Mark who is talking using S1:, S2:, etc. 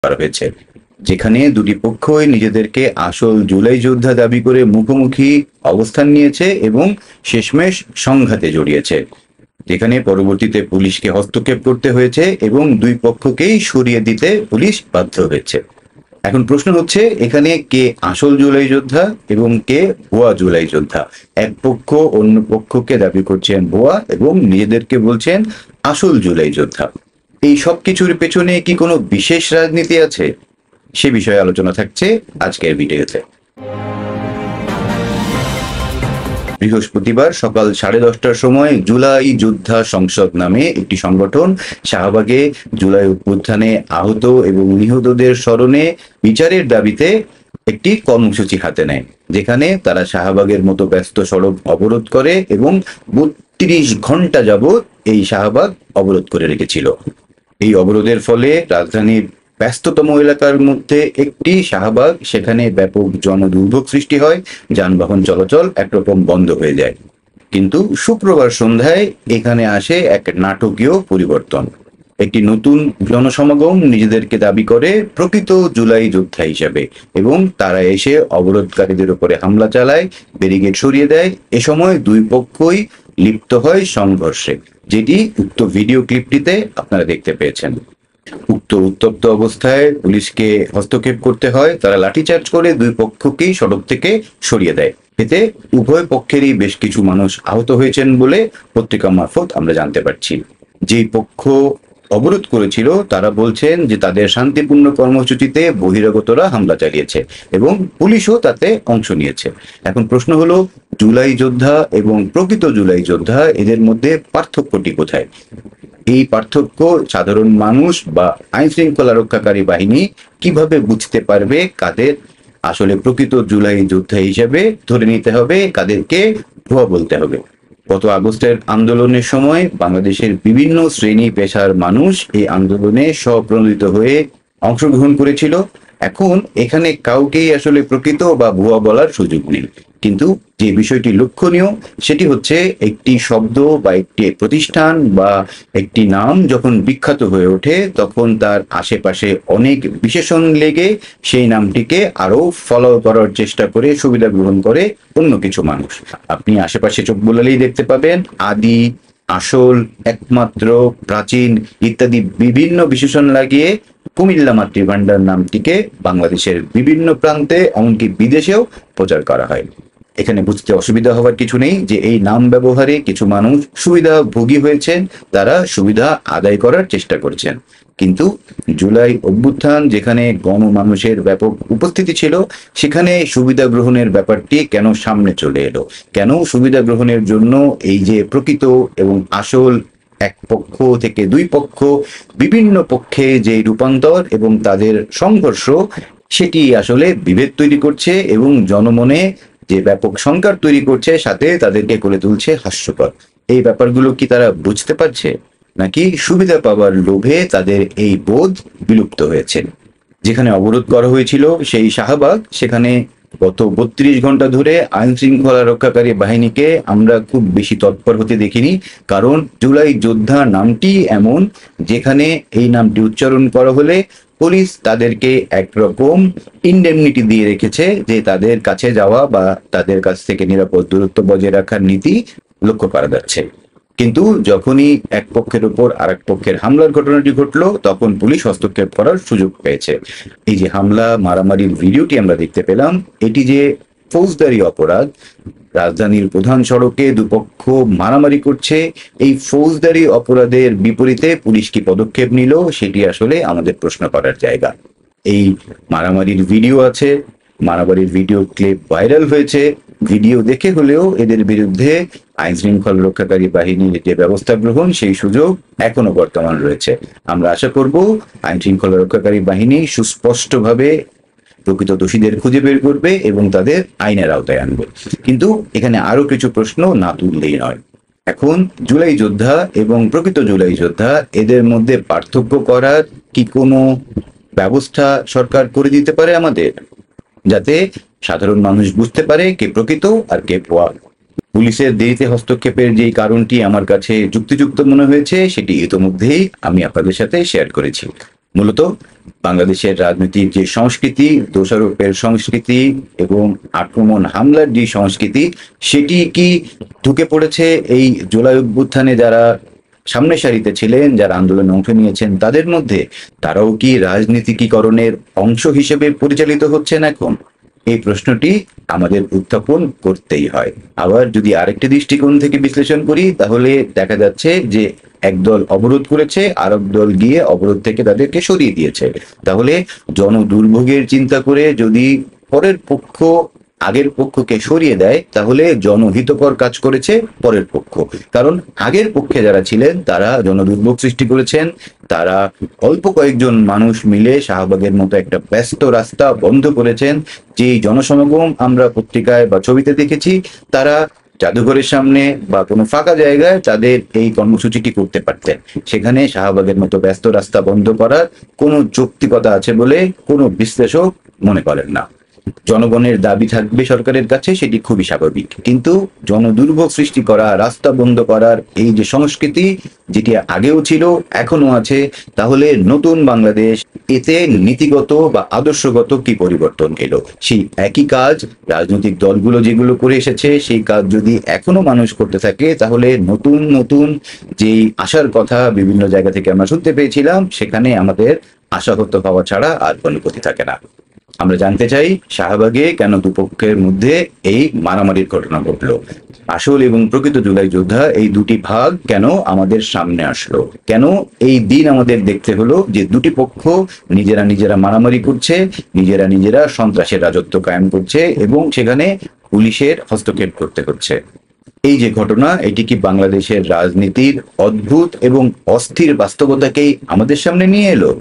S1: করা হয়েছে, যেখানে দুটি পক্ষই নিজেদেরকে আসল জুলাই যোদ্ধা দাবি করে মুখোমুখি অবস্থান নিয়েছে এবং শেষমেশ সংঘাতে জড়িয়েছে, যেখানে পরবর্তীতে পুলিশকে হস্তক্ষেপ করতে হয়েছে এবং দুই পক্ষকেই সরিয়ে দিতে পুলিশ বাধ্য হয়েছে। এখন প্রশ্ন হচ্ছে, এখানে কে আসল জুলাই যোদ্ধা এবং কে ভুয়া জুলাই যোদ্ধা? এক পক্ষ অন্য পক্ষকে দাবি করছেন ভুয়া এবং নিজেদেরকে বলছেন আসল জুলাই যোদ্ধা। এই সব কিছুর পেছনে কি কোনো বিশেষ রাজনীতি আছে? সে বিষয়ে আলোচনা থাকছে আজকের ভিডিওতে। বৃহস্পতিবার সকাল 10:30টার সময় জুলাই যোদ্ধা সংসদ নামে একটি সংগঠন শাহবাগে জুলাই অভ্যুত্থানে আহত এবং নিহতদের স্মরণে বিচারের দাবিতে একটি কর্মসূচি হাতে নেয়, যেখানে তারা শাহবাগের মতো ব্যস্ত সড়ক অবরোধ করে এবং ৩২ ঘন্টা যাবৎ এই শাহবাগ অবরোধ করে রেখেছিল। এই অবরোধের ফলে রাজধানীর ব্যস্ততম এলাকার মধ্যে একটি শাহবাগ, সেখানে ব্যাপক জনদুর্ভোগ সৃষ্টি হয়, যানবাহন চলাচল একরকম বন্ধ হয়ে যায়। কিন্তু শুক্রবার সন্ধ্যায় এখানে আসে এক নাটকীয় পরিবর্তন। একটি নতুন জনসমাগম নিজেদেরকে দাবি করে প্রকৃত জুলাই যোদ্ধা হিসেবে, এবং তারা এসে অবরোধকারীদের উপরে হামলা চালায়, ব্যারিকেড সরিয়ে দেয়। এ সময় দুই পক্ষই লিপ্ত হয় সংঘর্ষে, যেটি উক্ত ভিডিও ক্লিপটিতে আপনারা দেখতে পেয়েছেন। উক্ত উত্তপ্ত অবস্থায় পুলিশকে হস্তক্ষেপ করতে হয়, তারা লাঠিচার্জ করে দুই পক্ষকেই সড়ক থেকে সরিয়ে দেয়। এতে উভয় পক্ষেরই বেশ কিছু মানুষ আহত হয়েছেন বলে পত্রিকা মারফত আমরা জানতে পারছি। যেই পক্ষ অবরোধ করেছিল তারা বলছেন যে তাদের শান্তিপূর্ণ কর্মসূচিতে বহিরাগতরা হামলা চালিয়েছে এবং পুলিশও তাতে অংশ নিয়েছে। এখন প্রশ্ন হলো, জুলাই যোদ্ধা এবং প্রকৃত জুলাই যোদ্ধা, এদের মধ্যে পার্থক্যটি কোথায়? এই পার্থক্য সাধারণ মানুষ বা আইন শৃঙ্খলা রক্ষাকারী বাহিনী কিভাবে বুঝতে পারবে কাদের আসলে প্রকৃত জুলাই যোদ্ধা হিসেবে ধরে নিতে হবে, কাদেরকে ভুয়া বলতে হবে? গত আগস্টের আন্দোলনের সময় বাংলাদেশের বিভিন্ন শ্রেণী পেশার মানুষ এই আন্দোলনে স্বপ্রণোদিত হয়ে অংশগ্রহণ করেছিল। এখন এখানে কাউকেই আসলে প্রকৃত বা ভুয়া বলার সুযোগ নেই। কিন্তু যে বিষয়টি লক্ষণীয় সেটি হচ্ছে, একটি শব্দ বা একটি প্রতিষ্ঠান বা একটি নাম যখন বিখ্যাত হয়ে ওঠে, তখন তার আশেপাশে অনেক বিশেষণ লেগে সেই নামটিকে আরো ফলো করার চেষ্টা করে, সুবিধা গ্রহণ করে অন্য কিছু মানুষ। আপনি আশেপাশে চোখ বোলালেই দেখতে পাবেন আদি, আসল, একমাত্র, প্রাচীন ইত্যাদি বিভিন্ন বিশেষণ লাগিয়ে কুমিল্লা মাতৃভান্ডার নামটিকে বাংলাদেশের বিভিন্ন প্রান্তে, এমনকি বিদেশেও প্রচার করা হয়। এখানে বুঝতে অসুবিধা হওয়ার কিছু নেই যে এই নাম ব্যবহারে কিছু মানুষ সুবিধাভোগী হয়েছেন, তারা সুবিধা আদায় করার চেষ্টা করছেন। কিন্তু জুলাই অভ্যুত্থান, যেখানে গণমানুষের ব্যাপক উপস্থিতি ছিল, সেখানে সুবিধা গ্রহণের ব্যাপারটি কেন সামনে চলে এলো? কেন সুবিধা গ্রহণের জন্য এই যে প্রকৃত এবং আসল এক পক্ষ থেকে দুই পক্ষ, বিভিন্ন পক্ষে যে রূপান্তর এবং তাদের সংঘর্ষ, সেটি আসলে বিভেদ তৈরি করছে এবং জনমনে যে ব্যাপক সংকট তৈরি করছে, সাথে তাদেরকে করে তুলছে হাস্যকর। এই ব্যাপারগুলো কি তারা বুঝতে পারছে, নাকি সুবিধা পাওয়ার লোভে তাদের এই বোধ বিলুপ্ত হয়েছে? যেখানে অবরোধ করা হয়েছিল সেই শাহবাগ, সেখানে গত ৩২ ঘন্টা ধরে আইন শৃঙ্খলা রক্ষাকারী বাহিনীকে আমরা খুব বেশি তৎপর হতে দেখিনি। কারণ জুলাই যোদ্ধা নামটি এমন, যেখানে এই নামটি উচ্চারণ করা হলে পুলিশ তাদেরকে একরকম ইনডেমনিটি দিয়ে রেখেছে, যে তাদের কাছে যাওয়া বা তাদের কাছ থেকে নিরাপদ দূরত্ব বজায় রাখার নীতি লক্ষ্য করা যাচ্ছে। কিন্তু যখনই এক পক্ষের উপর আরেক পক্ষের হামলার ঘটনাটি ঘটলো, তখন পুলিশ হস্তক্ষেপ করার সুযোগ পেয়েছে। এই যে হামলা মারামারির ভিডিওটি আমরা দেখতে পেলাম, এটি যে ফৌজদারি অপরাধ, রাজধানীর প্রধান সড়কে দুপক্ষ মারামারি করছে, এই ফৌজদারি অপরাধের বিপরীতে পুলিশ কি পদক্ষেপ নিল, সেটি আসলে আমাদের প্রশ্ন করার জায়গা। এই মারামারির ভিডিও আছে, মারামারির ভিডিও ক্লিপ ভাইরাল হয়েছে। ভিডিও দেখে হলেও এদের বিরুদ্ধে আইন শৃঙ্খলা রক্ষাকারী বাহিনীর যে ব্যবস্থা গ্রহণ, সেই সুযোগ এখনো বর্তমান রয়েছে। আমরা আশা করব আইন শৃঙ্খলা রক্ষাকারী বাহিনী সুস্পষ্টভাবে প্রকৃত দোষীদের খুঁজে বের করবে এবং তাদের আইনের আওতায় আনবে। কিন্তু এখানে আরো কিছু প্রশ্ন না তুললেই নয়। এখন জুলাই যোদ্ধা এবং প্রকৃত জুলাই যোদ্ধা, এদের মধ্যে পার্থক্য করার কি কোনো ব্যবস্থা সরকার করে দিতে পারে আমাদের, যাতে সাধারণ মানুষ বুঝতে পারে কে প্রকৃত আর কে ভুয়া? পুলিশের দেরিতে হস্তক্ষেপের যে কারণটি আমার কাছে যুক্তিযুক্ত মনে হয়েছে, সেটি ইতোমধ্যেই আমি আপনাদের সাথে শেয়ার করেছি। মূলত বাংলাদেশের রাজনীতির যে সংস্কৃতি, দোষারোপের সংস্কৃতি এবং আক্রমণ হামলার যে সংস্কৃতি, সেটি কি ঢুকে পড়েছে এই জুলাই অভ্যুত্থানে যারা সামনের সারিতে ছিলেন, যারা আন্দোলনে অংশ নিয়েছেন তাদের মধ্যে? তারাও কি রাজনীতিকীকরণের অংশ হিসেবে পরিচালিত হচ্ছেন এখন? এই প্রশ্নটি আমাদের উত্থাপন করতেই হয়। আবার যদি আরেকটি দৃষ্টিকোণ থেকে বিশ্লেষণ করি, তাহলে দেখা যাচ্ছে যে একদল অবরোধ করেছে, আরেক দল গিয়ে অবরোধ থেকে তাদেরকে সরিয়ে দিয়েছে। তাহলে জনদুর্ভোগের চিন্তা করে যদি পরের পক্ষ আগের পক্ষকে সরিয়ে দেয়, তাহলে জনহিতকর কাজ করেছে পরের পক্ষ। কারণ আগের পক্ষে যারা ছিলেন তারা জনদুর্ভোগ সৃষ্টি করেছেন, তারা অল্প কয়েকজন মানুষ মিলে শাহবাগের মতো একটা ব্যস্ত রাস্তা বন্ধ করেছেন। যে জনসমাগম আমরা পত্রিকায় বা ছবিতে দেখেছি, তারা জাদুঘরের সামনে বা কোনো ফাঁকা জায়গায় তাদের এই কর্মসূচিটি করতে পারতেন। সেখানে শাহবাগের মতো ব্যস্ত রাস্তা বন্ধ করার কোনো যৌক্তিকতা আছে বলে কোনো বিশ্লেষক মনে করেন না। জনগণের দাবি থাকবে সরকারের কাছে, সেটি খুবই স্বাভাবিক, কিন্তু জনদুর্ভোগ সৃষ্টি করা, রাস্তা বন্ধ করার এই যে সংস্কৃতি, যেটি আগেও ছিল এখনো আছে, তাহলে নতুন বাংলাদেশ এতে নীতিগত বা আদর্শগত কি পরিবর্তন এলো? সেই একই কাজ রাজনৈতিক দলগুলো যেগুলো করে এসেছে, সেই কাজ যদি এখনো মানুষ করতে থাকে, তাহলে নতুন নতুন যেই আশার কথা বিভিন্ন জায়গা থেকে আমরা শুনতে পেয়েছিলাম, সেখানে আমাদের আশাহত হওয়া ছাড়া আর কোনো গতি থাকে না। আমরা জানতে চাই, শাহবাগে কেন দুপক্ষের মধ্যে এই মারামারির ঘটনা ঘটলো? আসল এবং প্রকৃত জুলাই যোদ্ধা এই দুটি ভাগ কেন আমাদের সামনে আসলো? কেন এই দিন আমাদের দেখতে হলো যে দুটি পক্ষ নিজেরা নিজেরা মারামারি করছে, নিজেরা নিজেরা সন্ত্রাসের রাজত্ব কায়েম করছে এবং সেখানে পুলিশের হস্তক্ষেপ করতে হচ্ছে? এই যে ঘটনা, এটি কি বাংলাদেশের রাজনীতির অদ্ভুত এবং অস্থির বাস্তবতাকেই আমাদের সামনে নিয়ে এলো?